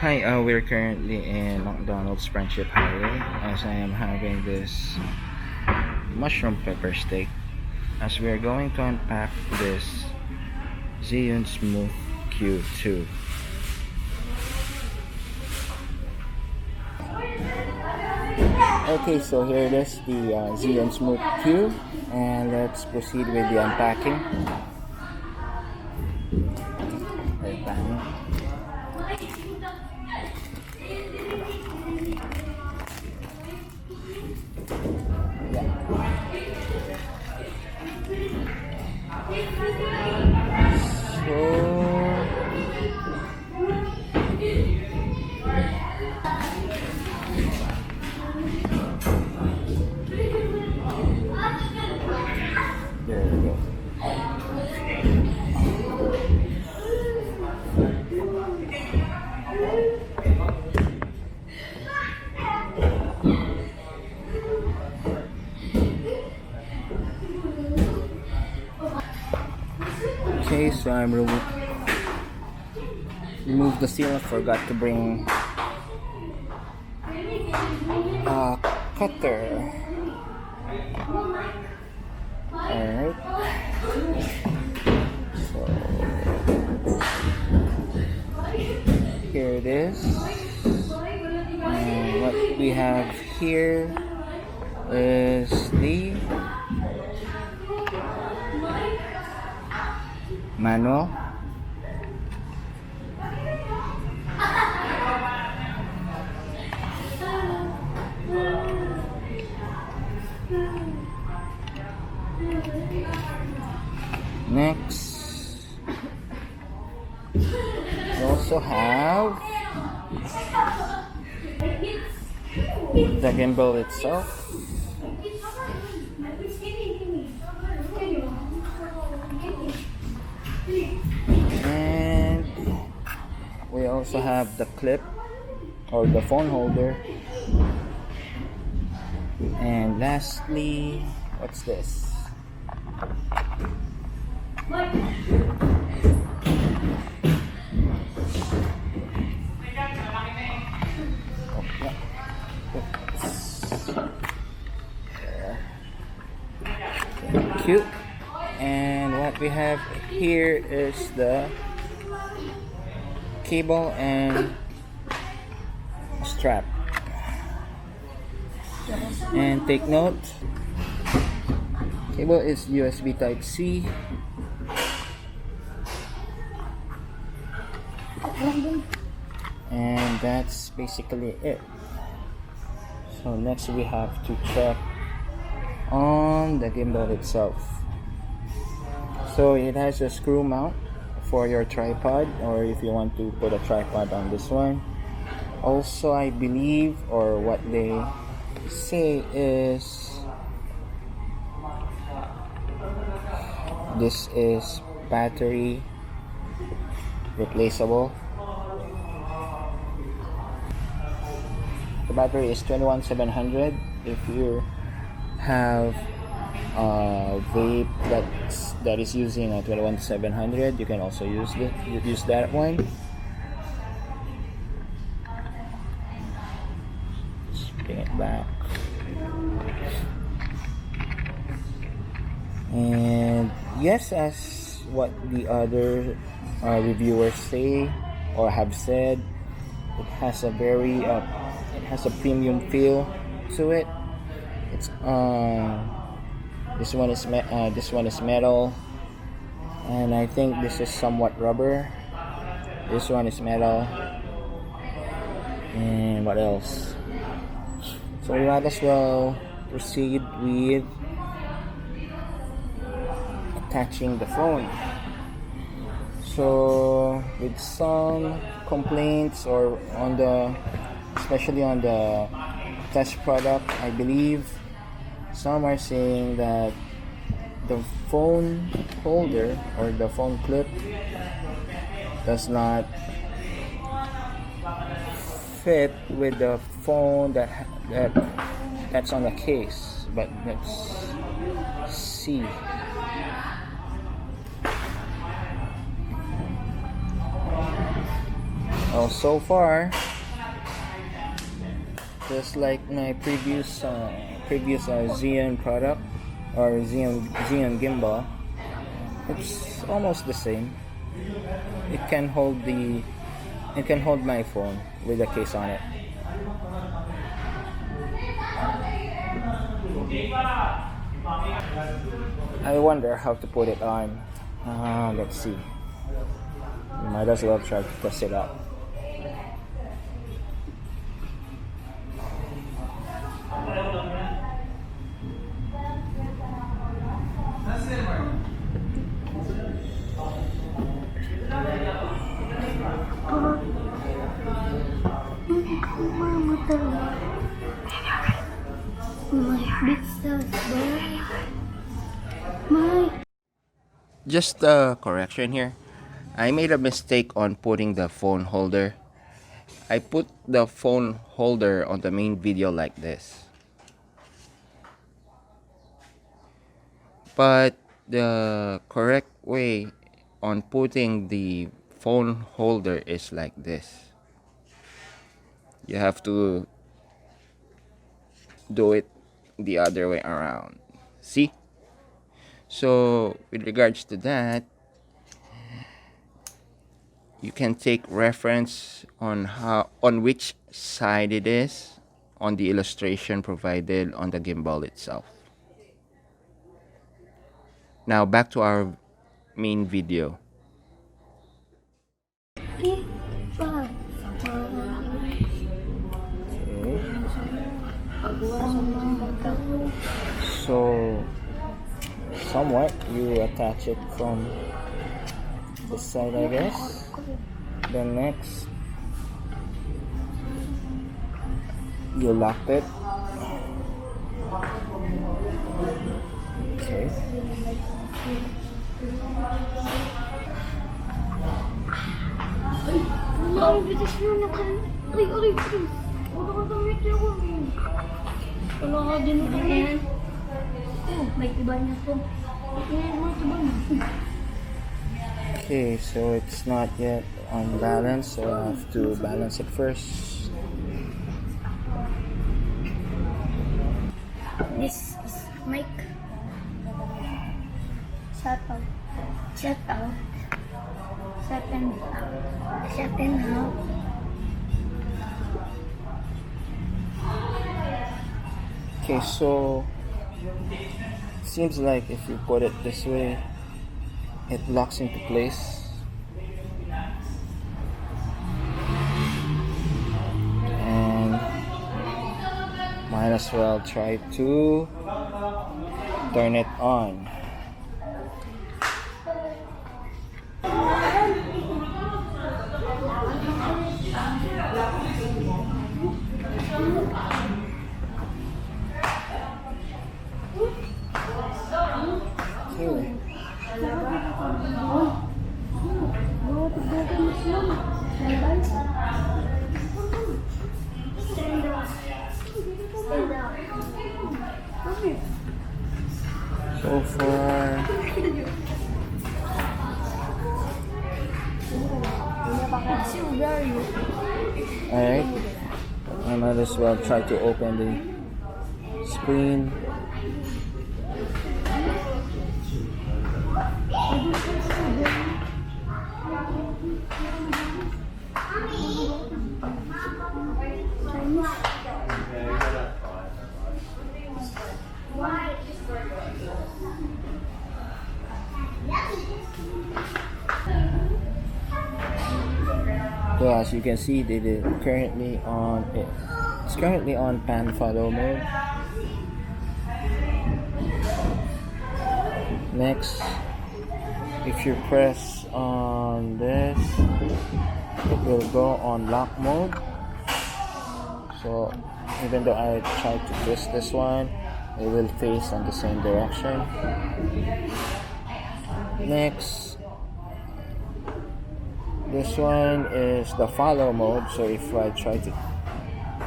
Hi, we're currently in McDonald's Friendship Highway as I am having this mushroom pepper steak as we are going to unpack this Zhiyun Smooth Q2. Okay, so here it is, the Zhiyun Smooth Q, and let's proceed with the unpacking. There we go. Okay, so I'm remove the seal. I forgot to bring a cutter. Alright. So here it is. And what we have here is the manual. Next, we also have the gimbal itself. And we also have the clip or the phone holder. And lastly, what's this? Cute. And what we have here is the cable and strap. And take note, cable is USB type C. And that's basically it. So next we have to check on the gimbal itself. So it has a screw mount for your tripod, or if you want to put a tripod on this one. Also, I believe, or what they say is, this is battery replaceable. The battery is 21700. If you have a vape that is using a 21700, you can also use that one. Let's bring it back. And yes, as what the other reviewers say or have said, it has a very it has a premium feel to it. It's this one is metal, and I think this is somewhat rubber. This one is metal, and what else? So we might as well proceed with attaching the phone. So with some complaints, or especially on the test product, I believe some are saying that the phone holder or the phone clip does not fit with the phone that's on the case. But let's see. Well, so far, just like my previous Zhiyun product or Zhiyun gimbal, it's almost the same. It can hold my phone with a case on it. I wonder how to put it on. Let's see. You might as well try to test it out. Just a correction here. I made a mistake on putting the phone holder. I put the phone holder on the main video like this. But the correct way on putting the phone holder is like this. You have to do it the other way around. See? So with regards to that, you can take reference on which side it is on the illustration provided on the gimbal itself. Now back to our main video. Okay. So somewhat you attach it from this side, I guess. Then next you lock it. Okay. Okay, so it's not yet on balance, so I have to balance it first. This is mic. Shut out. Shut out. Shut and out. Shut and out. Okay, so seems like if you put it this way, it locks into place. And might as well try to turn it on. Okay. So far, alright, I might as well try to open the screen. So as you can see, it's currently on pan follow mode. Next, if you press on this, it will go on lock mode. So even though I try to twist this one, it will face on the same direction. Next, this one is the follow mode. So if I try to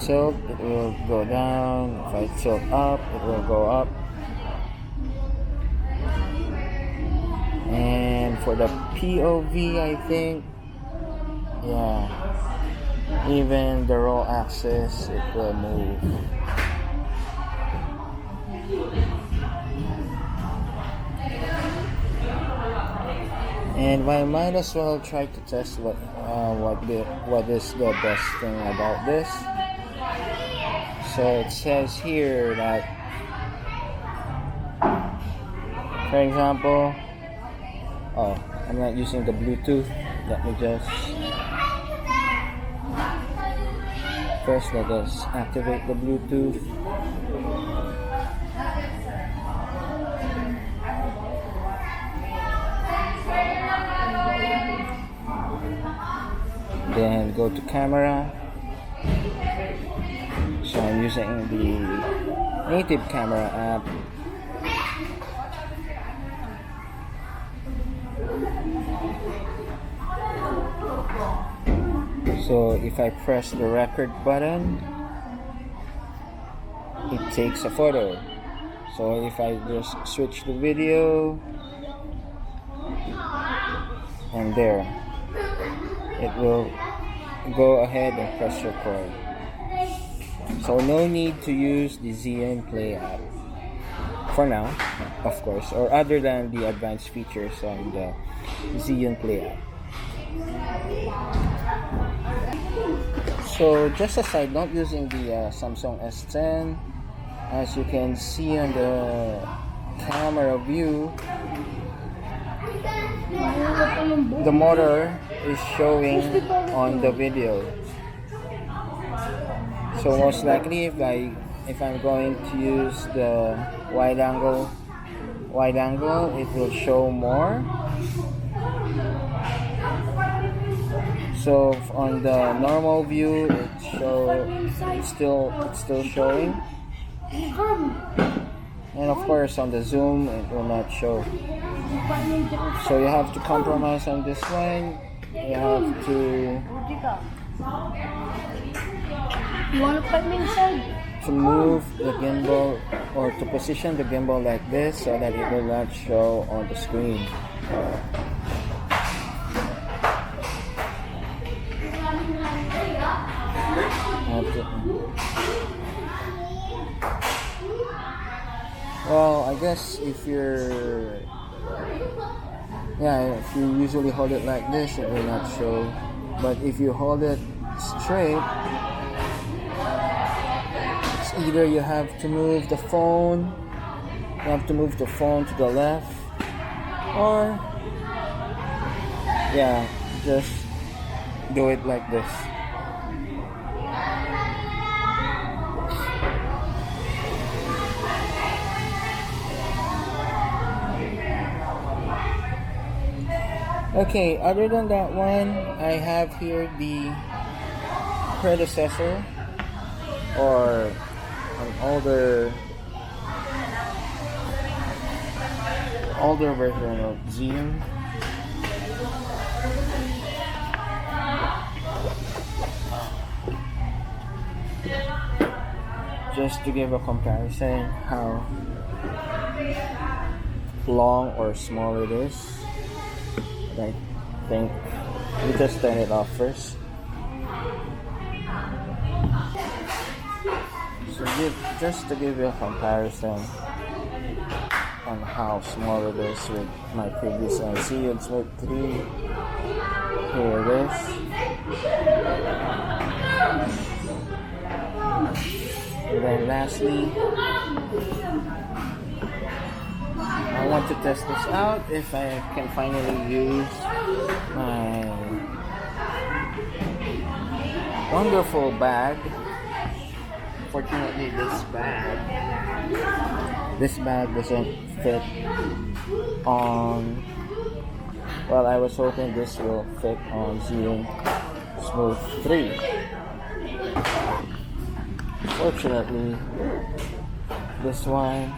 tilt, it will go down. If I tilt up, it will go up. And for the POV, I think, yeah, Even the roll axis, it will move. And I might as well try to test what is the best thing about this. So it says here that, for example, I'm not using the Bluetooth. Let me just first let us activate the Bluetooth. Then go to camera. So I'm using the native camera app. So if I press the record button, it takes a photo. So if I just switch the video, and there, it will go ahead and press record. So no need to use the Zhiyun Play app for now, of course, or other than the advanced features on the Zhiyun Play app. So just a side note, using the Samsung S10, as you can see on the camera view, the motor is showing on the video. So most likely if I'm going to use the wide angle, it will show more. So on the normal view, it's still showing. And of course on the zoom, it will not show. So you have to compromise on this one. You have to move the gimbal, or to position the gimbal like this so that it will not show on the screen. Well, I guess if you usually hold it like this, it will not show. But if you hold it straight, it's either you have to move the phone to the left, or just do it like this. Okay, other than that one, I have here the predecessor, or an older version of Zhiyun. Just to give a comparison how long or small it is. I think we just turn it off first. So just to give you a comparison on how small it is with my previous Zhiyun Smooth 3. Here it is. And then lastly, I want to test this out if I can finally use my wonderful bag. Fortunately, this bag doesn't fit on, well, I was hoping this will fit on Zhiyun Smooth 3. Fortunately, this one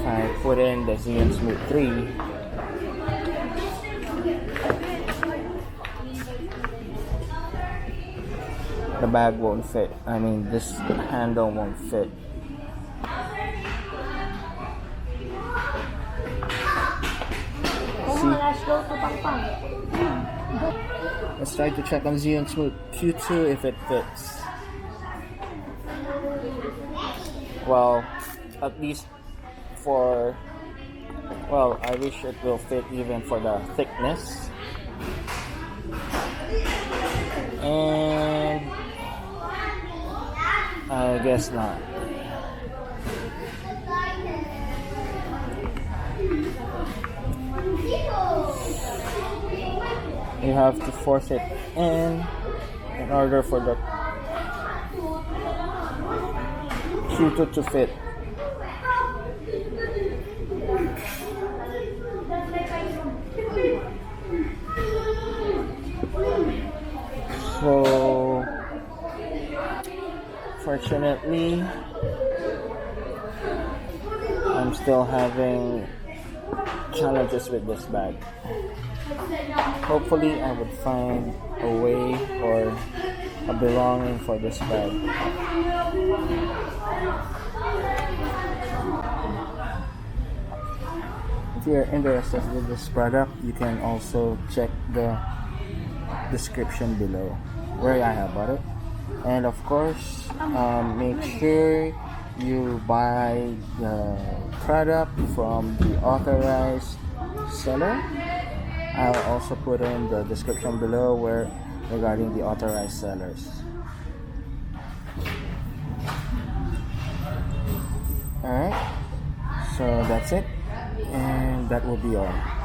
I put in the Zhiyun Smooth 3, the bag won't fit. I mean, this handle won't fit. Let's try to check on Zhiyun Smooth Q2 if it fits. Well, at least for, well, I wish it will fit even for the thickness. And I guess not. You have to force it in order for the Q2 to fit. So fortunately, I'm still having challenges with this bag. Hopefully I would find a way or a belonging for this bag. If you're interested with this product, you can also check the description below where I have bought it. And of course, make sure you buy the product from the authorized seller. I'll also put in the description below where regarding the authorized sellers. Alright, so that's it, and that will be all.